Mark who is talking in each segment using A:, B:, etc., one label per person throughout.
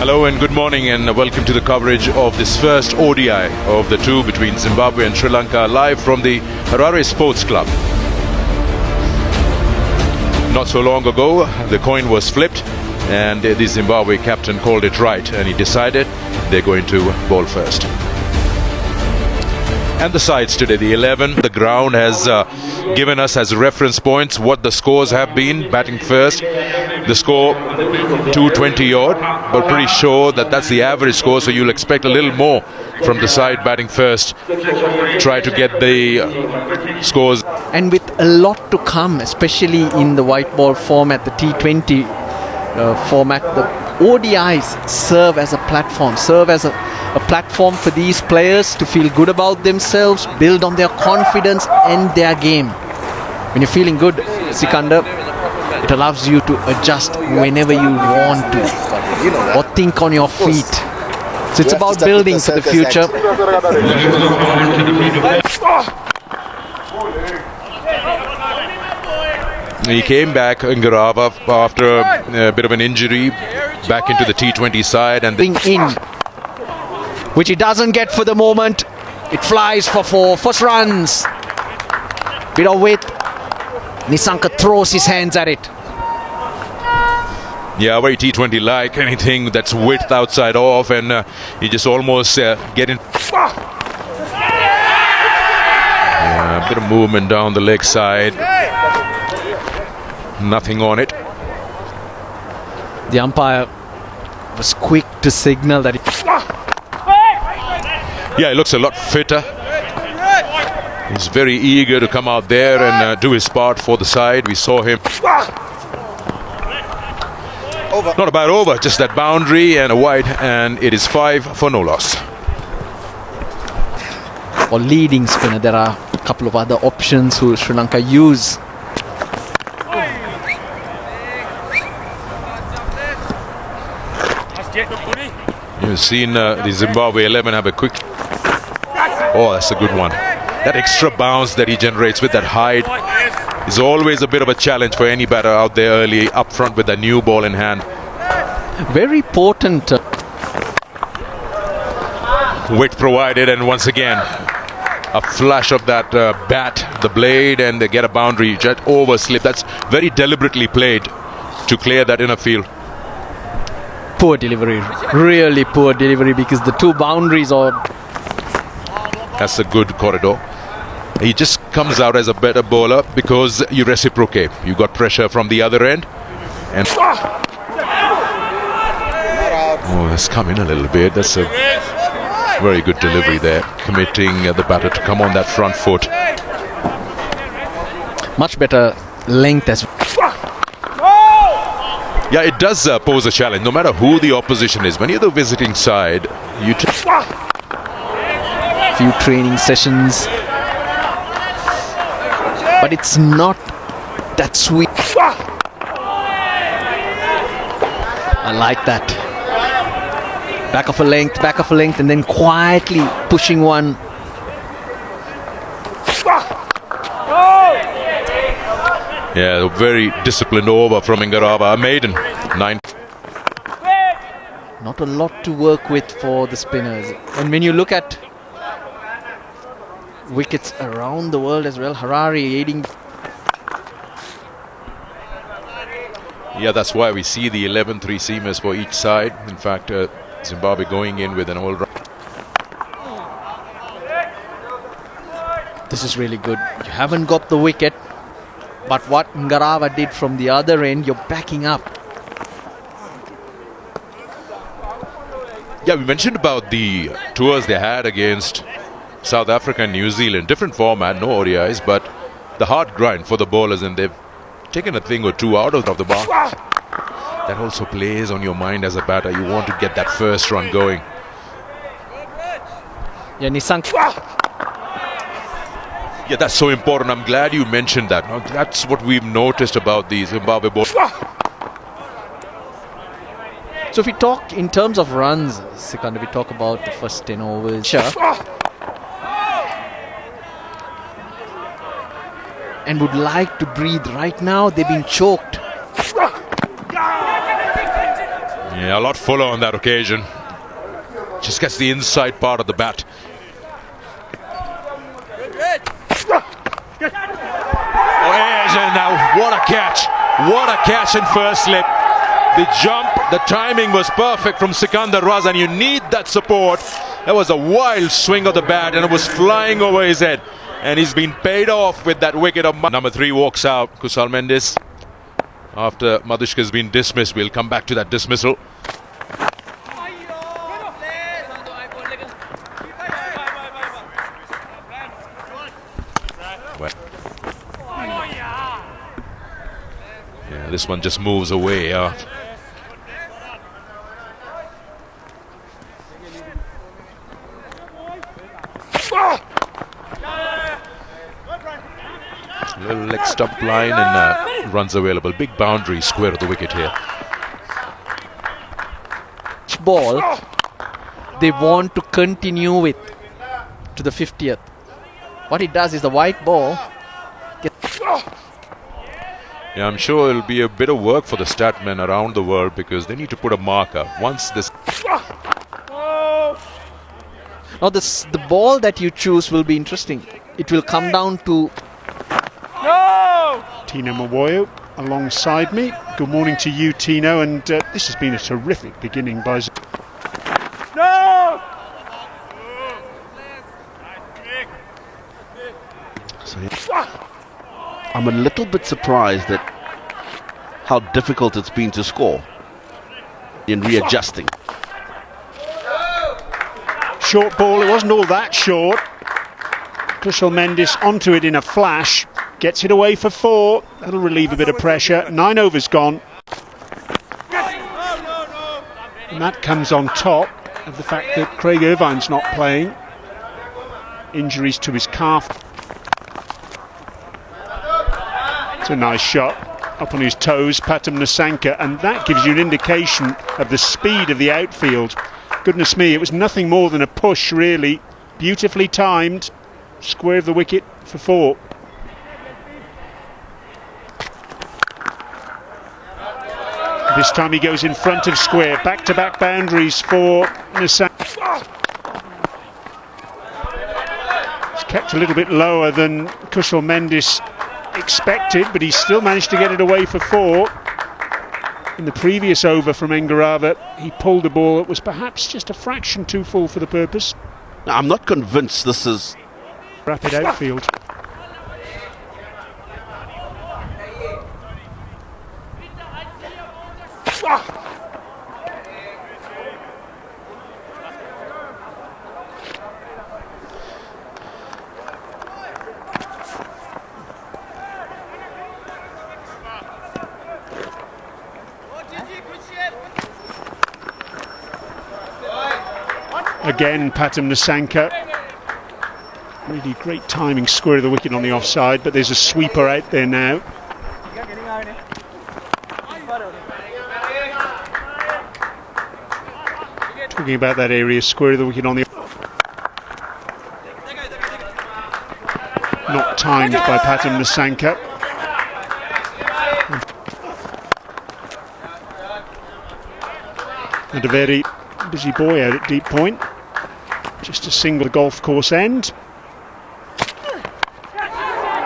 A: Hello and good morning and welcome to the coverage of this first ODI of the two between Zimbabwe and Sri Lanka, live from the Harare Sports Club. Not so long ago the coin was flipped and the Zimbabwe captain called it right, and he decided they're going to bowl first. And the sides today, the 11, the ground has given us as reference points what the scores have been. Batting first, the score 220 odd, but pretty sure that that's the average score, so you'll expect a little more from the side batting first. Try to get the scores.
B: And with a lot to come, especially in the white ball format, the T20 format, the ODIs serve as a platform, a platform for these players to feel good about themselves, build on their confidence and their game. When you're feeling good, Sikandar, it allows you to adjust whenever you want to, or think on your feet. So it's about building for the future.
A: He came back, Ngarava, after a bit of an injury, back into the T20 side, and
B: in, which he doesn't get for the moment. It flies for 4 first runs. Bit of width. Nisanka throws his hands at it.
A: Yeah, very T20 like, anything that's width outside off, and you just almost get in. A bit of movement down the leg side. Nothing on it.
B: The umpire was quick to signal that
A: yeah, he looks a lot fitter. He's very eager to come out there and do his part for the side. We saw him. Over. Not a bad over, just that boundary and a wide, and it is 5 for no loss.
B: Or leading spinner, there are a couple of other options who Sri Lanka use.
A: You've seen the Zimbabwe 11 have a quick... Oh, that's a good one. That extra bounce that he generates with that height is always a bit of a challenge for any batter out there early up front with a new ball in hand.
B: Very potent.
A: Width provided, and once again a flash of that bat, the blade, and they get a boundary. Jet overslip. That's very deliberately played to clear that inner field.
B: Poor delivery, really poor delivery, because the two boundaries are...
A: That's a good corridor. He just comes out as a better bowler because you reciprocate. You got pressure from the other end. And oh, that's come in a little bit. That's a very good delivery there, committing the batter to come on that front foot.
B: Much better length as well.
A: Yeah, it does pose a challenge, no matter who the opposition is. When you're the visiting side, you
B: few training sessions, but it's not that sweet. I like that. Back of a length, and then quietly pushing one.
A: Yeah, a very disciplined over from Ngarava. A maiden. 9.
B: Not a lot to work with for the spinners. And when you look at wickets around the world as well, Harare aiding.
A: Yeah, that's why we see the 11 3-seamers for each side. In fact, Zimbabwe going in with an all-round.
B: This is really good. You haven't got the wicket, but what Ngarava did from the other end, you're backing up.
A: Yeah, we mentioned about the tours they had against South Africa and New Zealand. Different format, no ODIs, but the hard grind for the bowlers, and they've taken a thing or two out of the bar. That also plays on your mind as a batter. You want to get that first run going.
B: Yeah, Nisanka.
A: Yeah, that's so important. I'm glad you mentioned that. Now, that's what we've noticed about the Zimbabwe ball.
B: So if we talk in terms of runs, Sikandar, we talk about the first 10 overs. Sure. And would like to breathe. Right now, they've been choked.
A: Yeah, a lot fuller on that occasion. Just gets the inside part of the bat. Oh, yes, and now what a catch! What a catch in first slip. The jump, the timing was perfect from Sikandar Raz, and you need that support. That was a wild swing of the bat, and it was flying over his head. And he's been paid off with that wicket of number 3 walks out, Kusal Mendis. After Madhushka has been dismissed, we'll come back to that dismissal. Yeah, this one just moves away. Little leg stump line and runs available. Big boundary square of the wicket here.
B: Ball they want to continue with to the 50th. What it does is the white ball gets.
A: Yeah, I'm sure it'll be a bit of work for the statmen around the world because they need to put a marker once this.
B: Now the ball that you choose will be interesting. It will come down to
C: Tino Mawoyo alongside me. Good morning to you, Tino, and this has been a terrific beginning by ZIM.
D: I'm a little bit surprised at how difficult it's been to score in readjusting.
C: Short ball, it wasn't all that short. Kusal Mendis onto it in a flash, gets it away for 4. That'll relieve a bit of pressure. 9 overs gone. And that comes on top of the fact that Craig Irvine's not playing. Injuries to his calf. It's a nice shot. Up on his toes, Patam Nasanka, and that gives you an indication of the speed of the outfield. Goodness me, it was nothing more than a push, really. Beautifully timed. Square of the wicket for 4. This time he goes in front of square. Back-to-back boundaries for Nasanka. It's kept a little bit lower than Kusal Mendis expected, but he still managed to get it away for 4. In the previous over from Engarava, he pulled a ball that was perhaps just a fraction too full for the purpose.
D: Now, I'm not convinced this is
C: Rapid outfield. Again, Patam Nasanka. Really great timing, square of the wicket on the offside, but there's a sweeper out there now. Talking about that area, square of the wicket on the. Not timed by Patam Nasanka. And a very busy boy out at deep point. Just a single golf course end.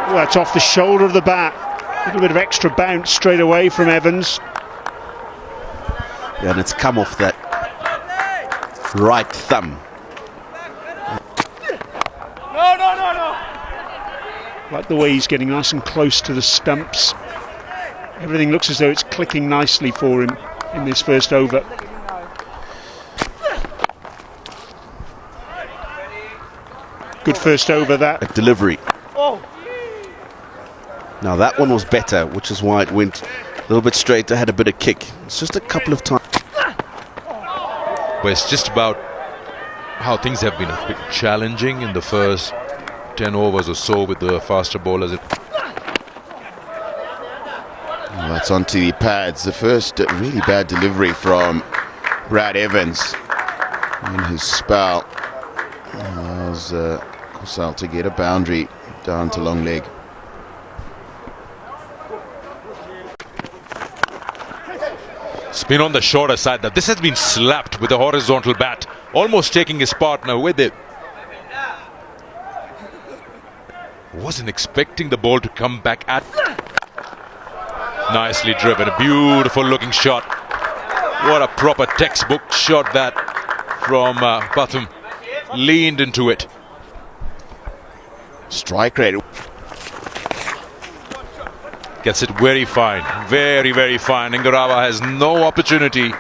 C: Oh, that's off the shoulder of the bat. A little bit of extra bounce straight away from Evans.
D: Yeah, and it's come off that right thumb.
C: Like the way he's getting nice and close to the stumps. Everything looks as though it's clicking nicely for him in this first over. Good first over that.
D: Delivery. Now that one was better, which is why it went a little bit straight. Had a bit of kick. It's just a couple of times.
A: Well, it's just about how things have been a bit challenging in the first 10 overs or so with the faster bowlers.
E: That's onto the pads. The first really bad delivery from Brad Evans in his spell allows Kusal to get a boundary down to long leg.
A: Spin on the shorter side. Now this has been slapped with a horizontal bat, almost taking his partner with it. Wasn't expecting the ball to come back at. Nicely driven, a beautiful looking shot. What a proper textbook shot that from Pathum. Leaned into it.
E: Strike rate.
A: Gets it very fine, very, very fine. Ingarawa has no opportunity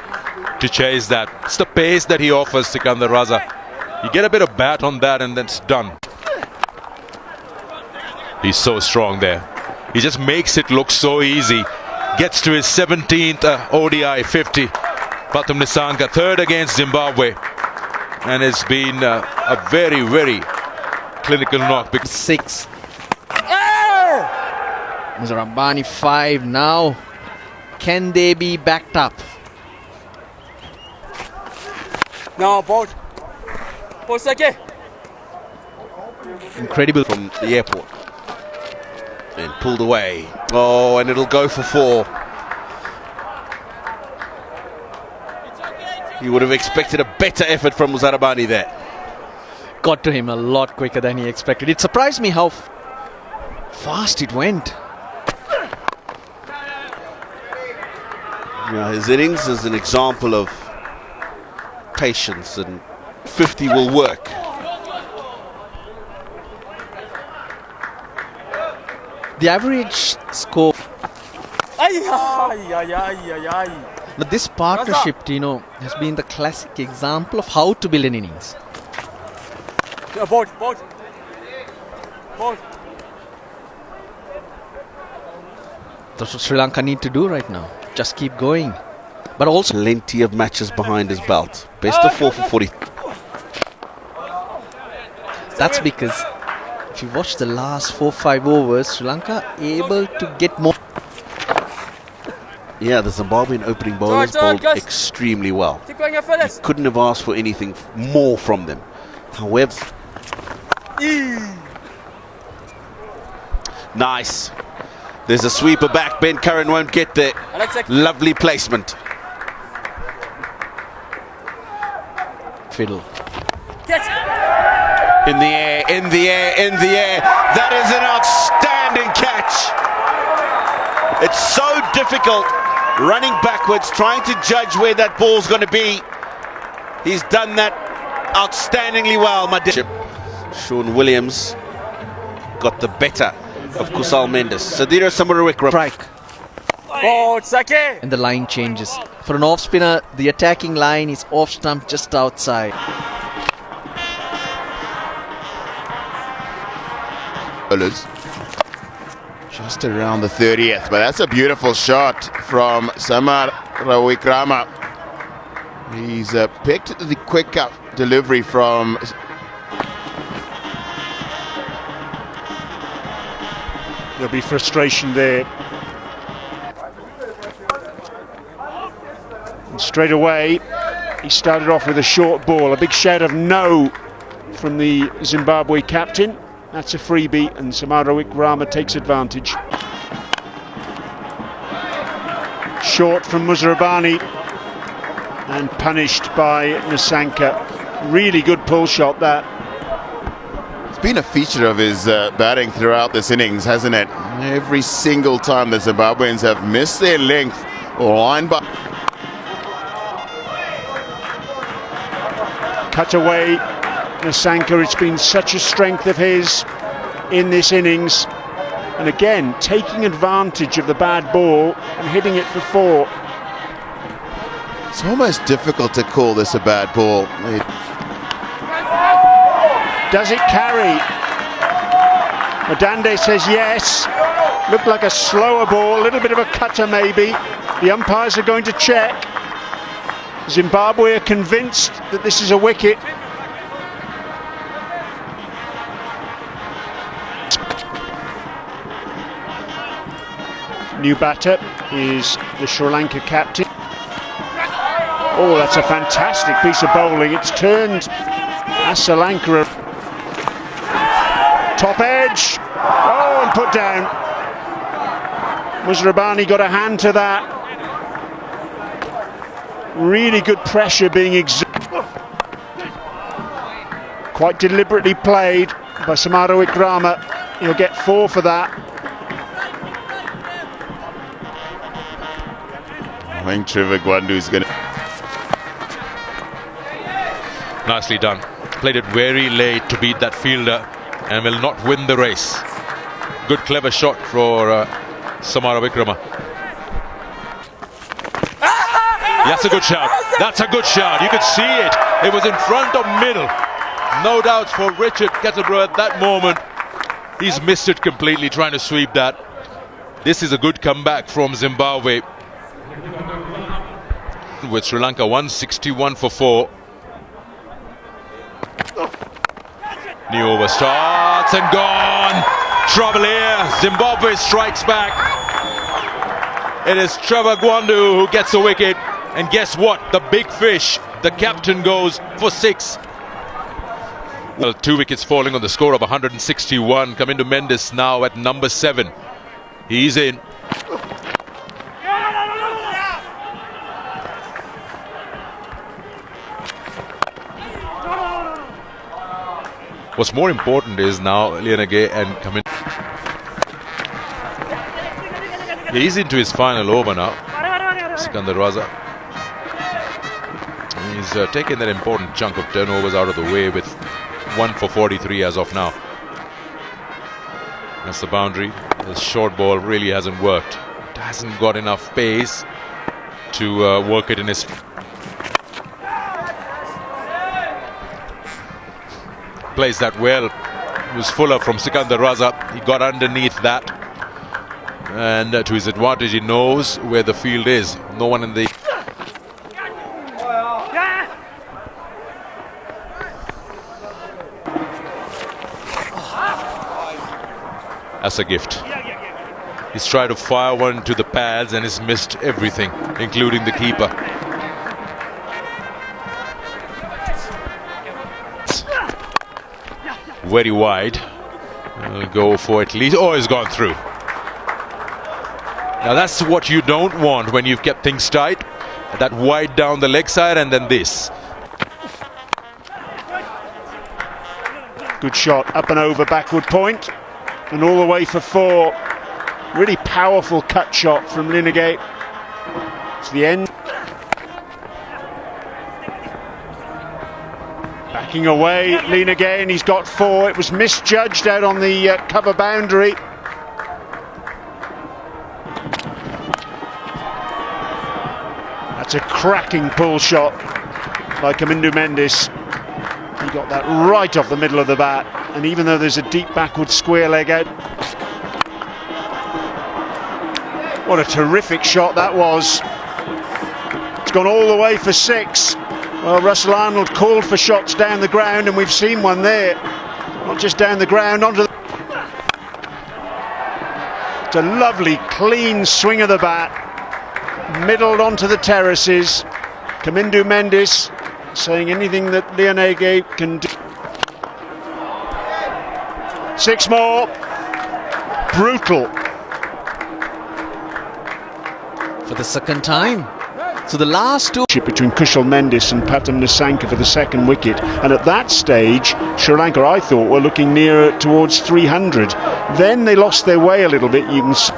A: to chase that. It's the pace that he offers Sikandar Raza. You get a bit of bat on that and then it's done. He's so strong there. He just makes it look so easy. Gets to his 17th ODI 50. Pathum Nissanka, third against Zimbabwe. And it's been a very, very clinical knock.
B: 6. Muzarabani 5 now. Can they be backed up?
F: No, both.
B: Incredible
D: From the airport. And pulled away. Oh, and it'll go for 4. You would have expected a better effort from Muzarabani there.
B: Got to him a lot quicker than he expected. It surprised me how fast it went.
D: Yeah, his innings is an example of patience, and 50 will work.
B: The average score. But this partnership, Tino, has been the classic example of how to build an innings.
F: Both.
B: That's what Sri Lanka need to do right now. Just keep going. But also
D: Plenty of matches behind his belt. Best of 4 for 40.
B: that's because if you watch the last 4-5 overs, Sri Lanka able to get more.
D: Yeah, the Zimbabwean opening bowlers bowled extremely well.
F: Keep going, fellas.
D: Couldn't have asked for anything more from them. However, nice. There's a sweeper back. Ben Curran won't get there. Lovely placement.
B: Fiddle.
D: In the air, in the air, in the air. That is an outstanding catch. It's so difficult running backwards, trying to judge where that ball's going to be. He's done that outstandingly well, my dear. Sean Williams got the better of Kusal Mendes. Sadira Samarawik.
B: Strike. And the line changes. For an off spinner, the attacking line is off stump just outside.
E: Just around the 30th, but that's a beautiful shot from Samar Rawikrama. He's picked the quick up delivery from.
C: There'll be frustration there. And straight away, he started off with a short ball. A big shout of no from the Zimbabwe captain. That's a freebie, and Samara Wikrama takes advantage. Short from Muzarabani and punished by Nissanka. Really good pull shot that.
E: It's been a feature of his batting throughout this innings, hasn't it? Every single time the Zimbabweans have missed their length or line by.
C: Cut away, Nissanka. It's been such a strength of his in this innings. And again, taking advantage of the bad ball and hitting it for 4.
E: It's almost difficult to call this a bad ball.
C: Does it carry? Madande says yes. Looked like a slower ball, a little bit of a cutter maybe. The umpires are going to check. Zimbabwe are convinced that this is a wicket. New batter is the Sri Lanka captain. Oh, that's a fantastic piece of bowling. It's turned Asalanka. Top edge. Oh, and put down. Muzarabani got a hand to that. Really good pressure being exerted. Quite deliberately played by Samara Wickrama. He'll get 4 for that.
E: I think Trevor Gwandu is going to...
A: Nicely done. Played it very late to beat that fielder and will not win the race. Good clever shot for Samara Wickrama. That's a good shout. That's a good shout. You could see it. It was in front of middle. No doubts for Richard Kettleborough at that moment. He's missed it completely trying to sweep that. This is a good comeback from Zimbabwe. With Sri Lanka 161 for 4. New over starts and gone. Trouble here. Zimbabwe strikes back. It is Trevor Gwandu who gets a wicket. And guess what? The big fish, the captain, goes for 6. Well, 2 wickets falling on the score of 161. Kamindu Mendes now at number 7. He's in. What's more important is now Lianage and Kamindu. He's into his final over now. Sikandar Raza. He's taken that important chunk of turnovers out of the way with 1 for 43 as of now. That's the boundary. The short ball really hasn't worked. It hasn't got enough pace to work it in his... Plays that well. It was fuller from Sikandar Raza. He got underneath that. And to his advantage, he knows where the field is. No one in the... That's a gift. He's tried to fire one to the pads and he's missed everything, including the keeper. Very wide. He'll go for at least... Oh, he's gone through. Now that's what you don't want when you've kept things tight. That wide down the leg side and then this.
C: Good shot, up and over, backward point. And all the way for 4. Really powerful cut shot from Lineage. It's the end. Backing away, Lean again, he's got 4. It was misjudged out on the cover boundary. That's a cracking pull shot by Kamindu Mendes. He got that right off the middle of the bat, and even though there's a deep backward square leg out, what a terrific shot that was. It's gone all the way for 6. Well, Russell Arnold called for shots down the ground, and we've seen one there. Not just down the ground, onto the... It's a lovely clean swing of the bat, middled onto the terraces. Kamindu Mendes saying anything that Lianage can do. 6 more. Brutal.
B: For the second time. So the last 2...
C: Between Kushal Mendes and Patam Nisanka for the 2nd wicket. And at that stage, Sri Lanka, I thought, were looking nearer towards 300. Then they lost their way a little bit. You can see.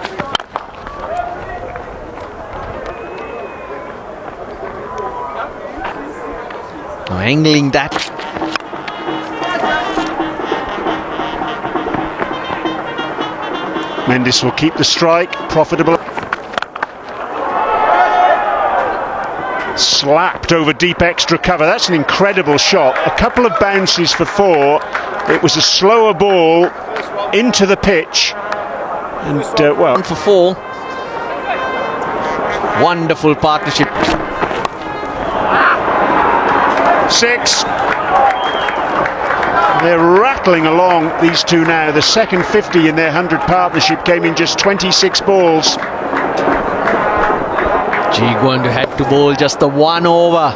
B: Angling that.
C: Mendes will keep the strike, profitable. Slapped over deep extra cover. That's an incredible shot. A couple of bounces for 4. It was a slower ball into the pitch. And well,
B: 1 for 4. Wonderful partnership.
C: 6. They're rattling along, these two now. The second 50 in their 100 partnership came in just 26 balls.
B: Gwandu had to bowl just the 1 over.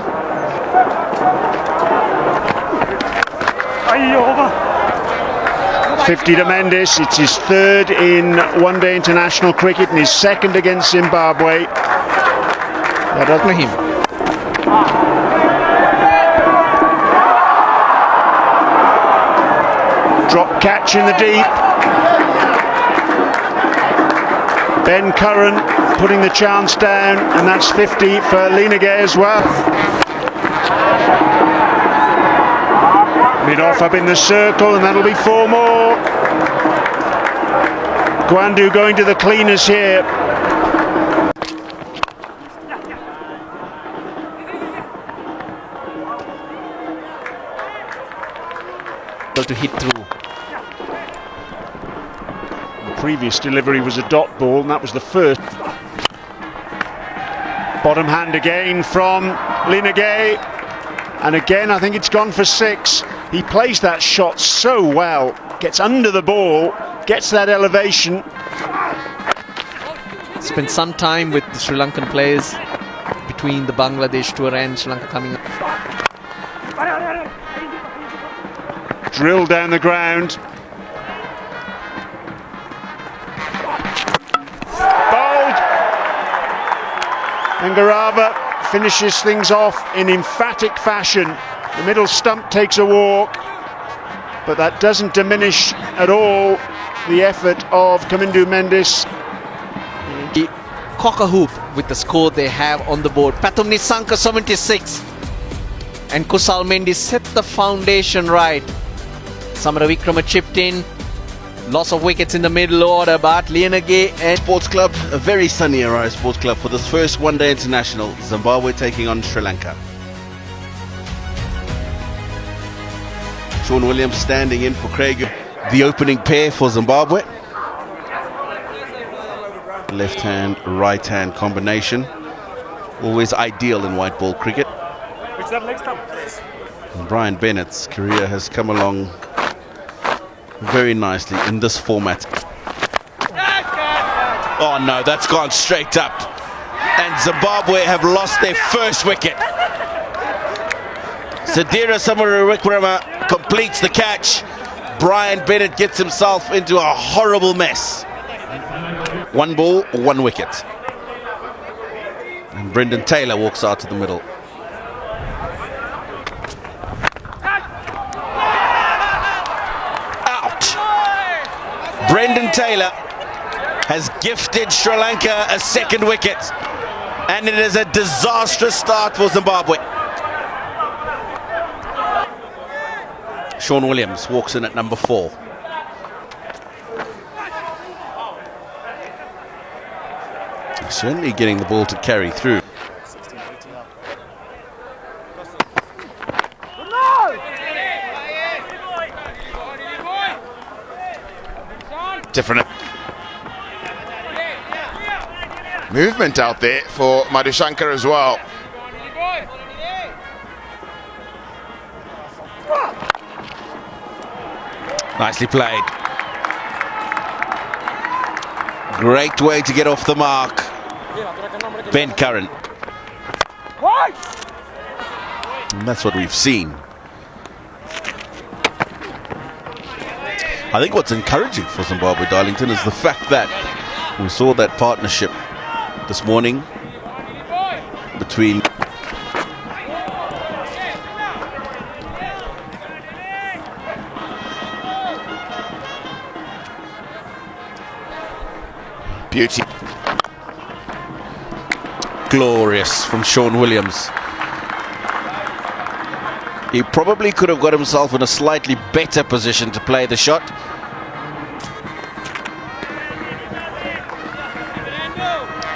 C: 50 to Mendes. It's his 3rd in one-day international cricket and his 2nd against Zimbabwe.
B: That doesn't him.
C: catch in the deep. Ben Curran putting the chance down, and that's 50 for Linagay as well. Mid-off up in the circle, and that'll be 4 more. Gwandu going to the cleaners here.
B: To hit through.
C: The previous delivery was a dot ball, and that was the first. Bottom hand again from Linagay, and again I think it's gone for 6. He plays that shot so well, gets under the ball, gets that elevation.
B: Spent some time with the Sri Lankan players between the Bangladesh tour and Sri Lanka coming up.
C: Drill down the ground. Bowled. And Garava finishes things off in emphatic fashion. The middle stump takes a walk, but that doesn't diminish at all the effort of Kamindu Mendis.
B: The cock a hoop with the score they have on the board. Pathum Nisanka 76 and Kusal Mendis set the foundation right. Samara Vikrama chipped in. Loss of wickets in the middle order, but Linagay and
D: Sports Club, a very sunny Araya Sports Club for this first one-day international. Zimbabwe taking on Sri Lanka. Sean Williams standing in for Craig. The opening pair for Zimbabwe. Left hand, right hand combination. Always ideal in white ball cricket. And Brian Bennett's career has come along very nicely in this format. Oh no, that's gone straight up. And Zimbabwe have lost their first wicket. Sadira Samarawikrama completes the catch. Brian Bennett gets himself into a horrible mess. 1 ball, 1 wicket. And Brendan Taylor walks out to the middle. Brendan Taylor has gifted Sri Lanka a 2nd wicket, and it is a disastrous start for Zimbabwe. Sean Williams walks in at number 4. Certainly getting the ball to carry through.
E: Different movement out there for Madhushankar as well.
D: Nicely played. Great way to get off the mark. Ben Curran. And that's what we've seen. I think what's encouraging for Zimbabwe, Darlington, is the fact that we saw that partnership this morning between
E: Beauty.
D: glorious from Sean Williams. He probably could have got himself in a slightly better position to play the shot.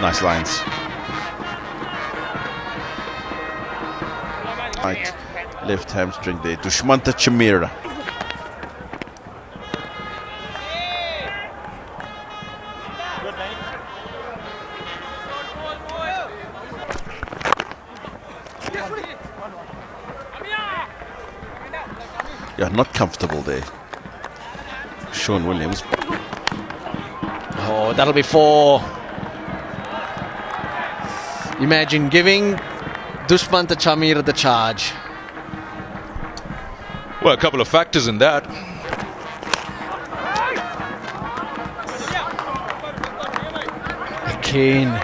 D: Nice lines. Right, left hamstring there. Dushmantha Chamira. Yeah, not comfortable there. Sean Williams.
B: oh, that'll be 4. Imagine giving Dushmantha Chamira the charge.
A: Well, a couple of factors in that.
B: Again.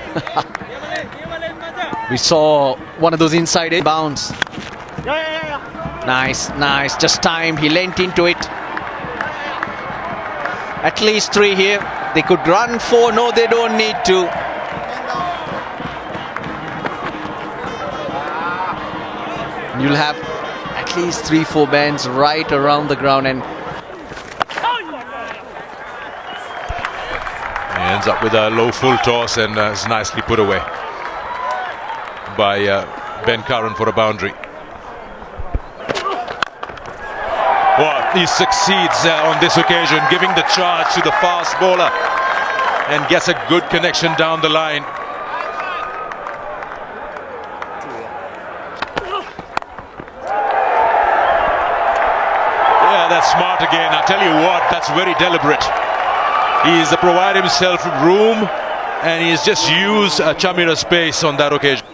B: We saw one of those inside bounce. Nice, nice. Just timed. He leant into it. At least 3 here. They could run 4. No, they don't need to. You'll have at least 3-4 bands right around the ground, and
A: He ends up with a low full toss, and it's nicely put away by Ben Curran for a boundary. Well, he succeeds on this occasion, giving the charge to the fast bowler and gets a good connection down the line. Yeah, that's smart again. I tell you what, that's very deliberate. He's provided himself room, and he's just used Chamira's space on that occasion.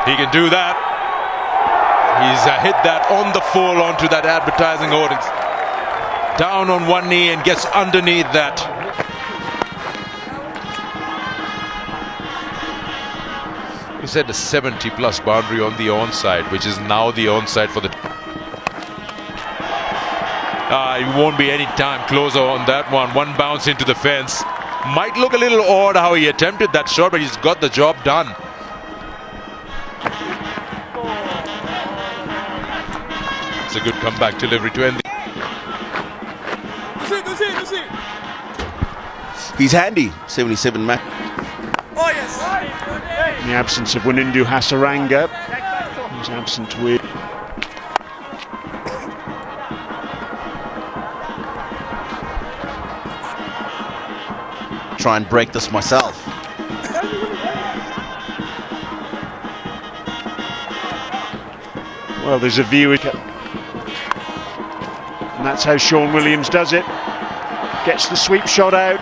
A: He can do that. He's hit that on the full onto that advertising hoardings. Down on one knee and gets underneath that. He said a 70-plus boundary on the onside, which is now the onside for the... it won't be any time closer on that one. One bounce into the fence. Might look a little odd how he attempted that shot, but he's got the job done. It's a good comeback delivery to end the...
E: He's handy, 77 match.
F: Oh, yes.
C: In the absence of Wanindu Hasaranga, he's absent with...
E: Try and break this myself.
C: Well, there's a view, and that's how Sean Williams does it. Gets the sweep shot out,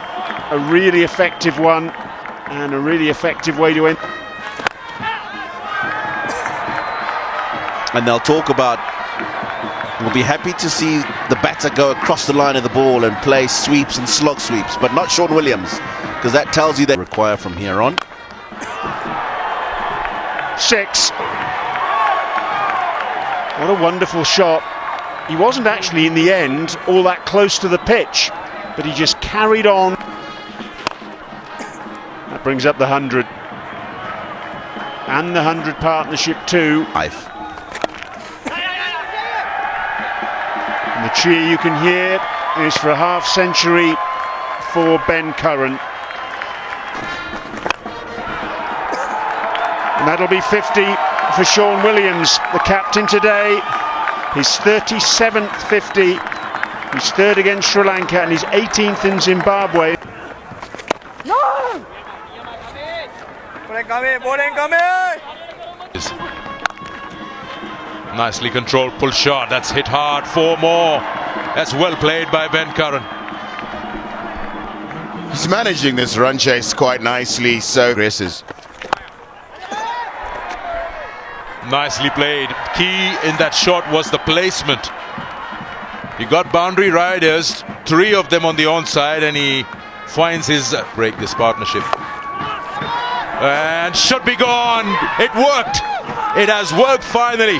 C: a really effective one, and a really effective way to end.
E: And they'll talk about, we'll be happy to see the batter go across the line of the ball and play sweeps and slog sweeps, but not Sean Williams, because that tells you they require from here on.
C: 6. What a wonderful shot. He wasn't actually in the end all that close to the pitch, but he just carried on. That brings up the 100. And the 100 partnership too.
E: 5.
C: And the cheer you can hear is for a half century for Ben Curran. And that'll be 50 for Sean Williams, the captain today. His 37th 50. He's 3rd against Sri Lanka and he's 18th in Zimbabwe.
F: No! Bowling coming!
A: Nicely controlled pull shot. That's hit hard. 4 more. That's well played by Ben Curran.
E: He's managing this run chase quite nicely, so aggressive.
A: Nicely played. Key in that shot was the placement. He got boundary riders, 3 of them on the onside, and he finds his break this partnership. And should be gone. It worked. It has worked finally.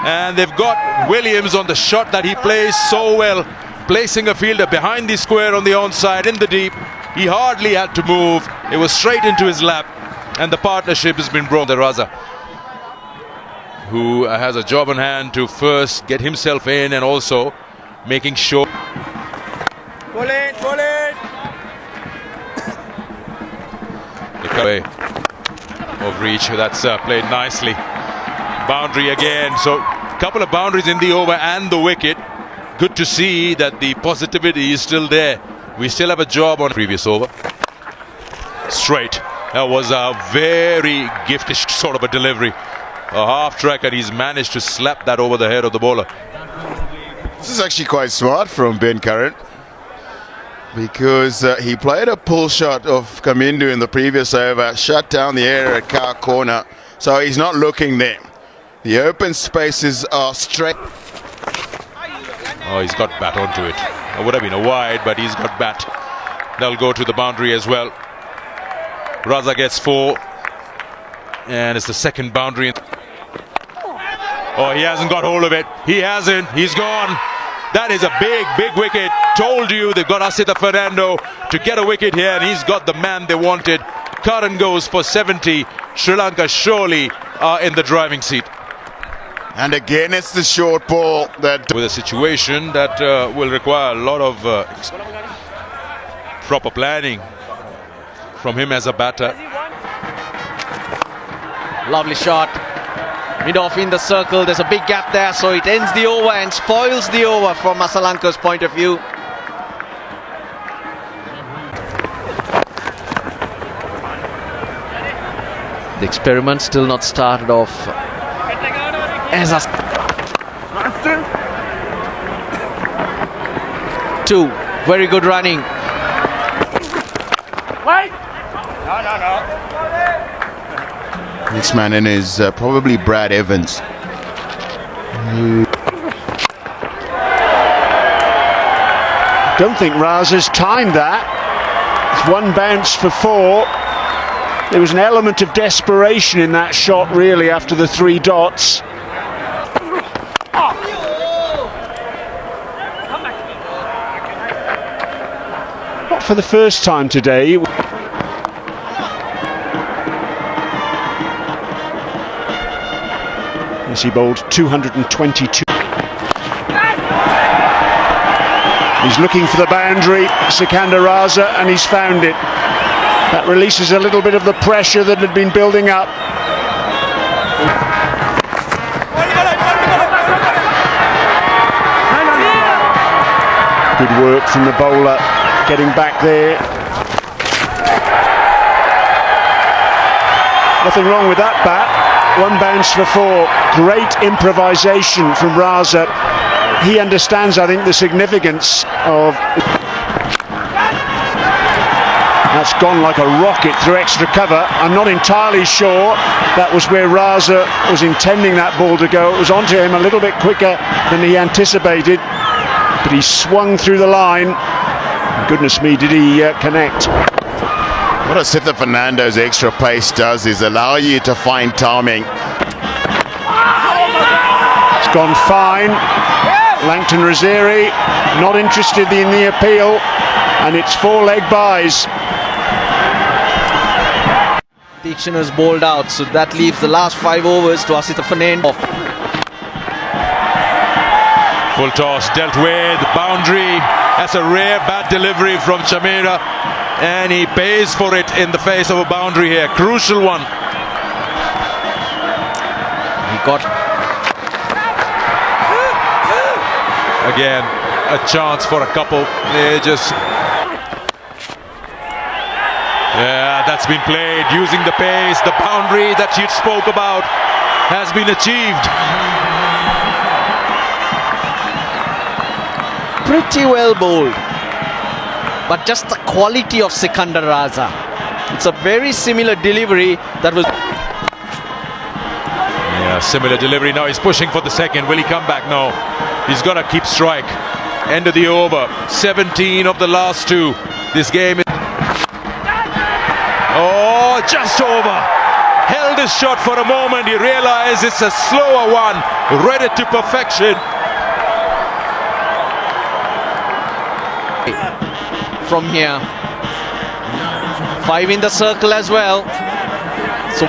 A: And they've got Williams on the shot that he plays so well, placing a fielder behind the square on the onside in the deep. He hardly had to move. It was straight into his lap, and the partnership has been broken. Raza, who has a job on hand to first get himself in and also making sure.
F: Bowling, bowling!
A: The away of reach, that's played nicely. Boundary again, so a couple of boundaries in the over and the wicket. Good to see that the positivity is still there. We still have a job on previous over. Straight. That was a very giftish sort of a delivery. A half track, and he's managed to slap that over the head of the bowler.
E: This is actually quite smart from Ben Curran, because he played a pull shot of Kamindu in the previous over, shut down the area at Car corner, so he's not looking there. The open spaces are straight.
A: Oh, he's got bat onto it. It would have been a wide, but he's got bat. That'll go to the boundary as well. Raza gets 4, and it's the second boundary. Oh, he hasn't got hold of it. He hasn't. He's gone. That is a big wicket. Told you they've got Asita Fernando to get a wicket here, and he's got the man they wanted. Karan goes for 70. Sri Lanka surely are in the driving seat.
E: And again, it's the short ball that...
A: With a situation that will require a lot of proper planning from him as a batter.
B: Lovely shot. Mid-off in the circle. There's a big gap there, so it ends the over and spoils the over from Sri Lanka's point of view. The experiment still not started off as a... Two. Very good running.
E: This man in is probably Brad Evans.
C: Don't think Raza's timed that. It's one bounce for 4. There was an element of desperation in that shot, really, after the 3 dots. Not for the first time today. Yes, he bowled 222. He's looking for the boundary, Sikandar Raza, and he's found it. That releases a little bit of the pressure that had been building up. Good work from the bowler, getting back there. Nothing wrong with that bat. 1 bounce for 4. Great improvisation from Raza. He understands, I think, the significance of... That's gone like a rocket through extra cover. I'm not entirely sure that was where Raza was intending that ball to go. It was onto him a little bit quicker than he anticipated, but he swung through the line. Goodness me, did he connect?
E: What Asita Fernando's extra pace does is allow you to find timing.
C: It's gone fine. Langton Raziri not interested in the appeal, and it's 4-leg byes.
B: Deekshana's bowled out, so that leaves the last 5 overs to Asita Fernando.
A: Full toss, dealt with, boundary. That's a rare bad delivery from Chamera, and he pays for it in the face of a boundary here. Crucial one.
B: He got...
A: Again, a chance for a couple. They just... Yeah, that's been played using the pace. The boundary that you spoke about has been achieved.
B: Pretty well bowled, but just the quality of Sikandar Raza. It's a very similar delivery that was...
A: Yeah, similar delivery. Now he's pushing for the second. Will he come back? No. He's got to keep strike. End of the over. 17 of the last 2. This game is... Oh, just over. Held his shot for a moment. He realized it's a slower one. Read it to perfection.
B: From here. 5 in the circle as well. So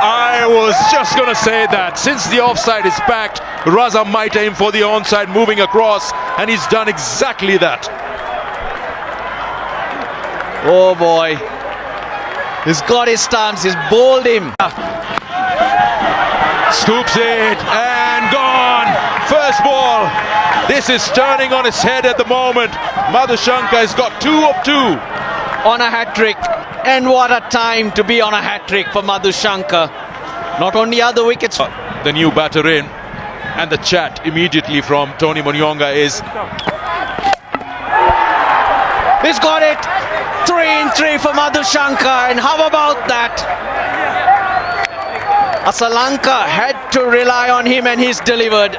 A: I was just going to say that since the offside is packed, Raza might aim for the onside moving across, and he's done exactly that.
B: oh boy, he's got his stance, he's bowled him.
A: Scoops it and gone. First ball. This is turning on its head at the moment. Madhushanka has got 2 of 2
B: on a hat-trick, and what a time to be on a hat-trick for Madhushanka. Not only other wickets.
A: The new batter in, and the chat immediately from Tony Munyonga is...
B: He's got it. 3 in 3 for Madhushanka, and how about that? Sri Lanka had to rely on him, and he's delivered.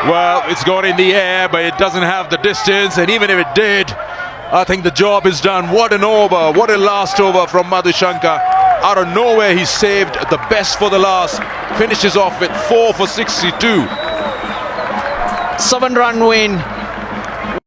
A: Well, it's gone in the air, but it doesn't have the distance, and even if it did, I think the job is done. What an over, what a last over from Madhushanka. out of nowhere, he saved the best for the last. Finishes off with 4 for 62.
B: 7-run win